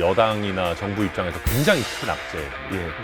여당이나 정부 입장에서 굉장히 큰 악재.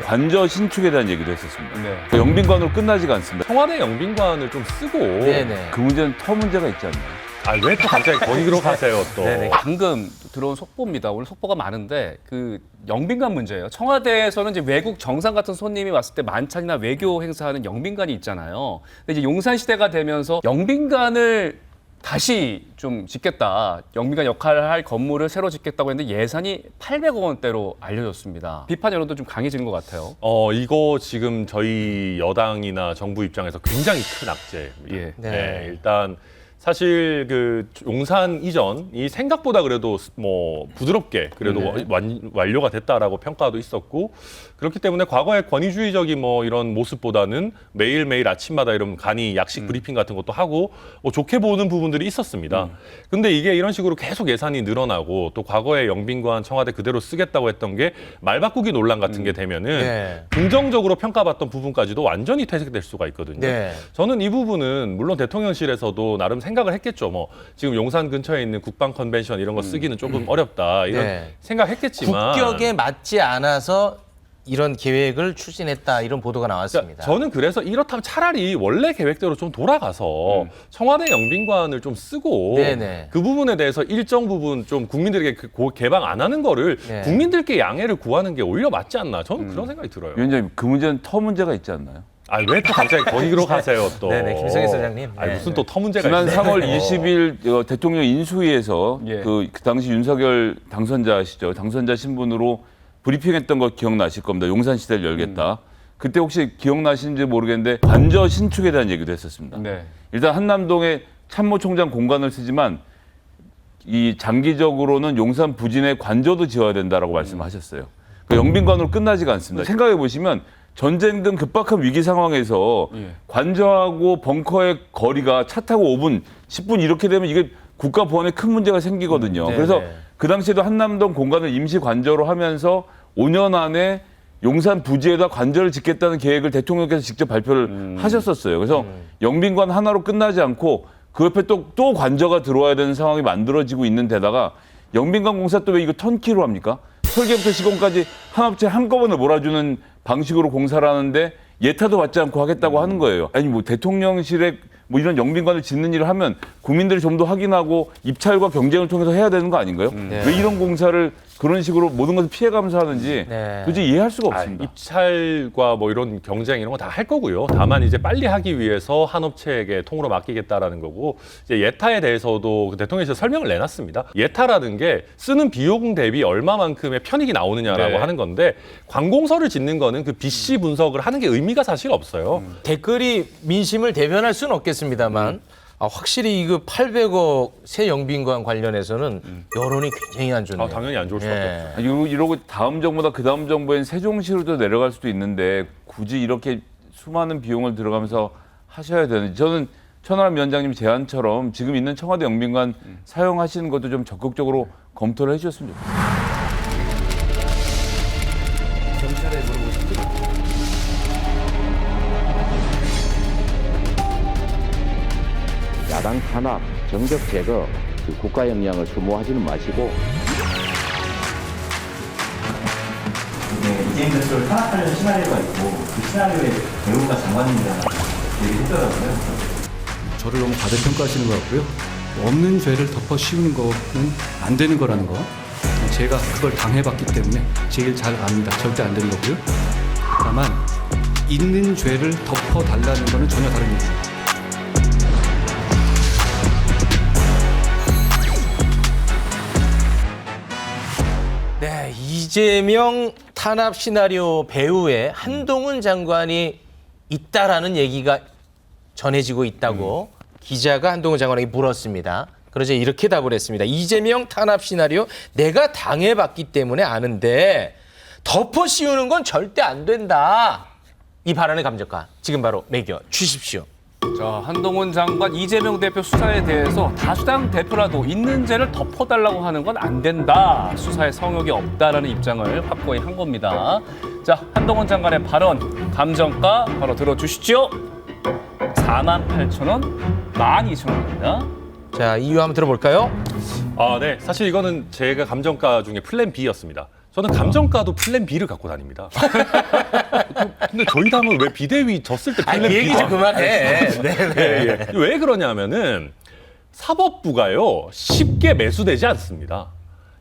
관저 신축에 대한 얘기도 했었습니다. 네. 영빈관으로 끝나지가 않습니다. 청와대 영빈관을 좀 쓰고 네네. 그 문제는 터 문제가 있지 않나요? 왜 또 갑자기 거기로 가세요 또? 네네. 방금 들어온 속보입니다. 오늘 속보가 많은데 그 영빈관 문제예요. 청와대에서는 이제 외국 정상 같은 손님이 왔을 때 만찬이나 외교 행사하는 영빈관이 있잖아요. 근데 이제 용산 시대가 되면서 영빈관을 다시 좀 짓겠다. 영빈관 역할을 할 건물을 새로 짓겠다고 했는데 예산이 800억 원대로 알려졌습니다. 비판 여론도 좀 강해지는 것 같아요. 이거 지금 저희 여당이나 정부 입장에서 굉장히 큰 악재입니다. 예. 네. 일단 사실 그 용산 이전이 생각보다 그래도 뭐 부드럽게 그래도 완료가 됐다라고 평가도 있었고, 그렇기 때문에 과거의 권위주의적인 뭐 이런 모습보다는 매일매일 아침마다 이런 간이 약식 브리핑 같은 것도 하고 좋게 보는 부분들이 있었습니다. 근데 이게 이런 식으로 계속 예산이 늘어나고 또 과거의 영빈관 청와대 그대로 쓰겠다고 했던 게 말 바꾸기 논란 같은 게 되면은 네. 긍정적으로 평가받던 부분까지도 완전히 퇴색될 수가 있거든요. 네. 저는 이 부분은 물론 대통령실에서도 나름 생각을 했겠죠. 뭐 지금 용산 근처에 있는 국방 컨벤션 이런 거 쓰기는 조금 어렵다 이런 네. 생각했겠지만 국격에 맞지 않아서 이런 계획을 추진했다 이런 보도가 나왔습니다. 그러니까 저는 그래서 이렇다면 차라리 원래 계획대로 좀 돌아가서 청와대 영빈관을 좀 쓰고 네네. 그 부분에 대해서 일정 부분 좀 국민들에게 개방 안 하는 거를 네. 국민들께 양해를 구하는 게 오히려 맞지 않나 저는 그런 생각이 들어요. 위원장님, 그 문제는 터 문제가 있지 않나요? 왜 또 갑자기 거기로 가세요 또? 네네, 김성희 소장님. 네. 무슨 또 터 문제가 지난 있어요? 3월 20일 대통령 인수위에서 예. 그 당시 윤석열 당선자시죠. 당선자 신분으로 브리핑했던 거 기억나실 겁니다. 용산 시대를 열겠다. 그때 혹시 기억나시는지 모르겠는데 관저 신축에 대한 얘기도 했었습니다. 네. 일단 한남동에 참모총장 공간을 쓰지만 이 장기적으로는 용산 부진에 관저도 지어야 된다라고 말씀하셨어요. 그 영빈관으로 끝나지가 않습니다. 생각해 보시면 전쟁 등 급박한 위기 상황에서 관저하고 벙커의 거리가 차 타고 5분, 10분 이렇게 되면 이게 국가 보안에 큰 문제가 생기거든요. 네네. 그래서 그 당시에도 한남동 공간을 임시 관저로 하면서 5년 안에 용산 부지에다 관저를 짓겠다는 계획을 대통령께서 직접 발표를 하셨었어요. 그래서 영빈관 하나로 끝나지 않고 그 옆에 또 관저가 들어와야 되는 상황이 만들어지고 있는 데다가 영빈관 공사 또 왜 이거 턴키로 합니까? 설계부터 시공까지 한 업체 한꺼번에 몰아주는 방식으로 공사를 하는데 예타도 받지 않고 하겠다고 하는 거예요. 아니 뭐 대통령실에 뭐 이런 영빈관을 짓는 일을 하면 국민들이 좀 더 확인하고 입찰과 경쟁을 통해서 해야 되는 거 아닌가요? 왜 이런 공사를 그런 식으로 모든 것을 피해가면서 하는지 네. 도저히 이해할 수가 없습니다. 입찰과 뭐 이런 경쟁 이런 거 다 할 거고요. 다만 이제 빨리 하기 위해서 한 업체에게 통으로 맡기겠다라는 거고, 이제 예타에 대해서도 대통령께서 설명을 내놨습니다. 예타라는 게 쓰는 비용 대비 얼마만큼의 편익이 나오느냐라고 네. 하는 건데, 관공서를 짓는 거는 그 BC 분석을 하는 게 의미가 사실 없어요. 댓글이 민심을 대변할 수는 없겠습니다만 확실히 이거 800억 새 영빈관 관련해서는 여론이 굉장히 안 좋네요. 당연히 안 좋을 수밖에 예. 없죠. 이러고 다음 정부나 그 다음 정부엔 세종시로도 내려갈 수도 있는데 굳이 이렇게 수많은 비용을 들어가면서 하셔야 되는지, 저는 천하람 위원장님 제안처럼 지금 있는 청와대 영빈관 사용하시는 것도 좀 적극적으로 검토를 해주셨으면 좋겠습니다. 경찰에 물어보십시오. 야당 탄압, 정적 제거, 그 국가 역량을 소모하지는 마시고 이재명 대표를 탄압하려는 시나리오가 있고 그 시나리오의 배우가 장관님이라는 얘기를 했더라고요. 저를 너무 과대평가하시는 것 같고요. 없는 죄를 덮어 씌우는 거는 안 되는 거라는 거. 제가 그걸 당해봤기 때문에 제일 잘 압니다. 절대 안 되는 거고요. 다만 있는 죄를 덮어달라는 거는 전혀 다른 얘기입니다. 네, 이재명 탄압 시나리오 배후에 한동훈 장관이 있다라는 얘기가 전해지고 있다고 기자가 한동훈 장관에게 물었습니다. 그러자 이렇게 답을 했습니다. 이재명 탄압 시나리오 내가 당해봤기 때문에 아는데 덮어 씌우는 건 절대 안 된다. 이 발언의 감정가 지금 바로 매겨 주십시오. 자, 한동훈 장관 이재명 대표 수사에 대해서 다수당 대표라도 있는 죄를 덮어달라고 하는 건 안 된다. 수사에 성역이 없다라는 입장을 확고히 한 겁니다. 자, 한동훈 장관의 발언 감정가 바로 들어주시죠. 48,000원, 12,000원입니다. 자, 이유 한번 들어볼까요? 네. 사실 이거는 제가 감정가 중에 플랜 B였습니다. 저는 감정가도 플랜 B를 갖고 다닙니다. 근데 저희 당은 왜 비대위 졌을 때 플랜 그 얘기 B가 좀 그만해. 네. 왜 그러냐면은 사법부가요 쉽게 매수되지 않습니다.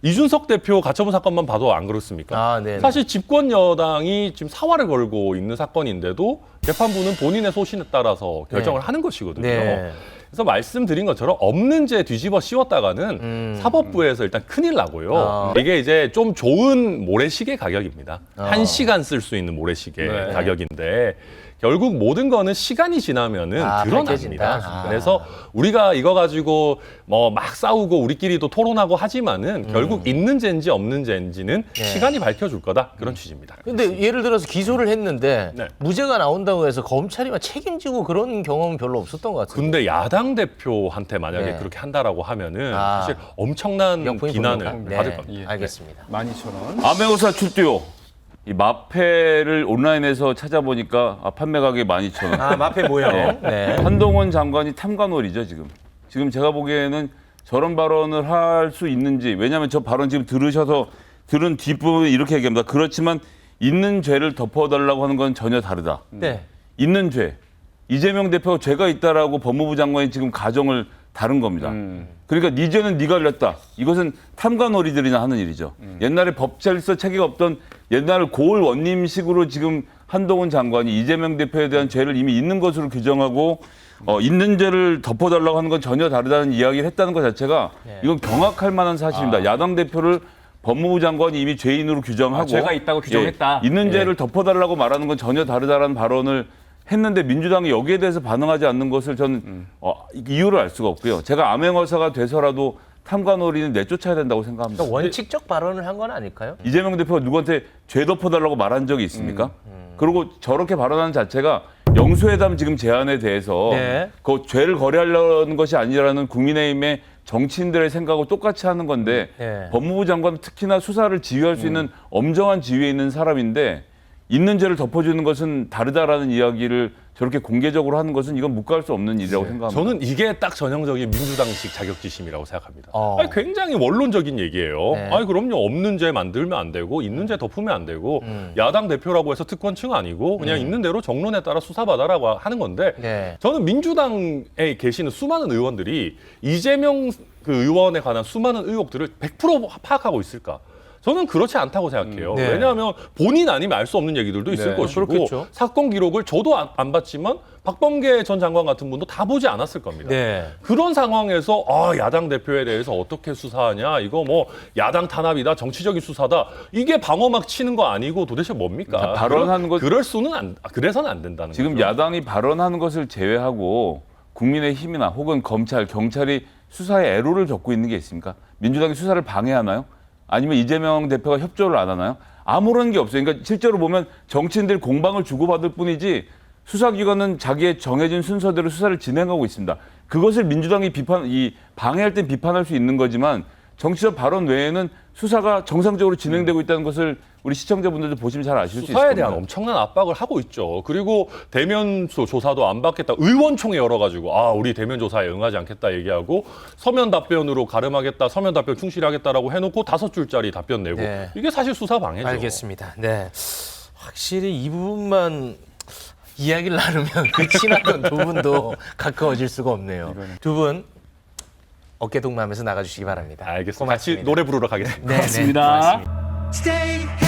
이준석 대표 가처분 사건만 봐도 안 그렇습니까? 아, 네네. 사실 집권 여당이 지금 사활을 걸고 있는 사건인데도 재판부는 본인의 소신에 따라서 결정을 하는 것이거든요. 네. 그래서 말씀드린 것처럼 없는 죄 뒤집어 씌웠다가는 사법부에서 일단 큰일 나고요. 이게 이제 좀 좋은 모래시계 가격입니다. 1시간 쓸 수 있는 모래시계 네. 가격인데 결국 모든 거는 시간이 지나면은 드러납니다. 밝혀진다. 그래서 우리가 이거 가지고 뭐 막 싸우고 우리끼리도 토론하고 하지만은 결국 있는 죄인지 없는 죄인지는 시간이 밝혀줄 거다. 그런 취지입니다. 근데 예를 들어서 기소를 했는데 네. 무죄가 나온다고 해서 검찰이 막 책임지고 그런 경험은 별로 없었던 것 같은데. 근데 야당 대표한테 만약에 네. 그렇게 한다라고 하면은 아. 사실 엄청난 명분이 비난을 분명한. 받을 네. 겁니다. 알겠습니다. 12,000원. 암행어사 출두요. 이 마패를 온라인에서 찾아보니까 판매 가격이 12,000원. 아, 마페 모형. 네. 한동훈 장관이 탐관오리죠 지금. 지금 제가 보기에는 저런 발언을 할 수 있는지, 왜냐하면 저 발언 지금 들은 뒷부분 이렇게 얘기합니다. 그렇지만 있는 죄를 덮어달라고 하는 건 전혀 다르다. 네. 있는 죄. 이재명 대표가 죄가 있다라고 법무부 장관이 지금 가정을 다른 겁니다. 그러니까 네 죄는 네가 흘렸다. 이것은 탐관오리들이나 하는 일이죠. 옛날에 법질서 체계가 없던 옛날 고을 원님식으로 지금 한동훈 장관이 이재명 대표에 대한 죄를 이미 있는 것으로 규정하고 있는 죄를 덮어달라고 하는 건 전혀 다르다는 이야기를 했다는 것 자체가 이건 경악할 만한 사실입니다. 야당 대표를 법무부 장관이 이미 죄인으로 규정하고 죄가 있다고 규정했다. 있는 죄를 덮어달라고 말하는 건 전혀 다르다라는 발언을 했는데 민주당이 여기에 대해서 반응하지 않는 것을 저는 이유를 알 수가 없고요. 제가 암행어사가 돼서라도 탐관오리는 내쫓아야 된다고 생각합니다. 그러니까 원칙적 발언을 한 건 아닐까요? 이재명 대표가 누구한테 죄 덮어달라고 말한 적이 있습니까? 그리고 저렇게 발언하는 자체가 영수회담 지금 제안에 대해서 네. 그 죄를 거래하려는 것이 아니라는 국민의힘의 정치인들의 생각하고 똑같이 하는 건데 네. 법무부 장관은 특히나 수사를 지휘할 수 있는 엄정한 지위에 있는 사람인데 있는 죄를 덮어주는 것은 다르다라는 이야기를 저렇게 공개적으로 하는 것은 이건 묵과할 수 없는 일이라고 생각합니다. 저는 이게 딱 전형적인 민주당식 자격지심이라고 생각합니다. 어. 아니, 굉장히 원론적인 얘기예요. 네. 아니 그럼요. 없는 죄 만들면 안 되고 있는 죄 덮으면 안 되고 야당 대표라고 해서 특권층 아니고 그냥 있는 대로 정론에 따라 수사받아라고 하는 건데 네. 저는 민주당에 계시는 수많은 의원들이 이재명 그 의원에 관한 수많은 의혹들을 100% 파악하고 있을까? 저는 그렇지 않다고 생각해요. 네. 왜냐하면 본인 아니면 알 수 없는 얘기들도 있을 네, 것이고 그렇겠죠. 사건 기록을 저도 안 봤지만 박범계 전 장관 같은 분도 다 보지 않았을 겁니다. 네. 그런 상황에서 야당 대표에 대해서 어떻게 수사하냐, 이거 뭐 야당 탄압이다, 정치적인 수사다, 이게 방어막 치는 거 아니고 도대체 뭡니까? 발언하는 것 그럴 수는 그래서는 안 된다는 지금 거죠. 야당이 발언하는 것을 제외하고 국민의힘이나 혹은 검찰, 경찰이 수사에 애로를 겪고 있는 게 있습니까? 민주당이 수사를 방해하나요? 아니면 이재명 대표가 협조를 안 하나요? 아무런 게 없어요. 그러니까 실제로 보면 정치인들이 공방을 주고받을 뿐이지 수사기관은 자기의 정해진 순서대로 수사를 진행하고 있습니다. 그것을 민주당이 방해할 땐 비판할 수 있는 거지만 정치적 발언 외에는 수사가 정상적으로 진행되고 있다는 것을 우리 시청자분들도 보시면 잘 아실 수 있을 수사에 겁니다. 대한 엄청난 압박을 하고 있죠. 그리고 대면 조사도 안 받겠다. 의원총회 열어가지고 우리 대면 조사에 응하지 않겠다 얘기하고 서면 답변으로 가름하겠다. 서면 답변 충실하겠다라고 해놓고 5줄짜리 답변 내고 네. 이게 사실 수사 방해죠. 알겠습니다. 네. 확실히 이 부분만 이야기를 나누면 그 친하던 두 분도 가까워질 수가 없네요. 두 분 어깨 동무하면서 나가주시기 바랍니다. 알겠습니다. 고맙습니다. 같이 노래 부르러 가겠습니다. 네, 네, 고맙습니다. Stay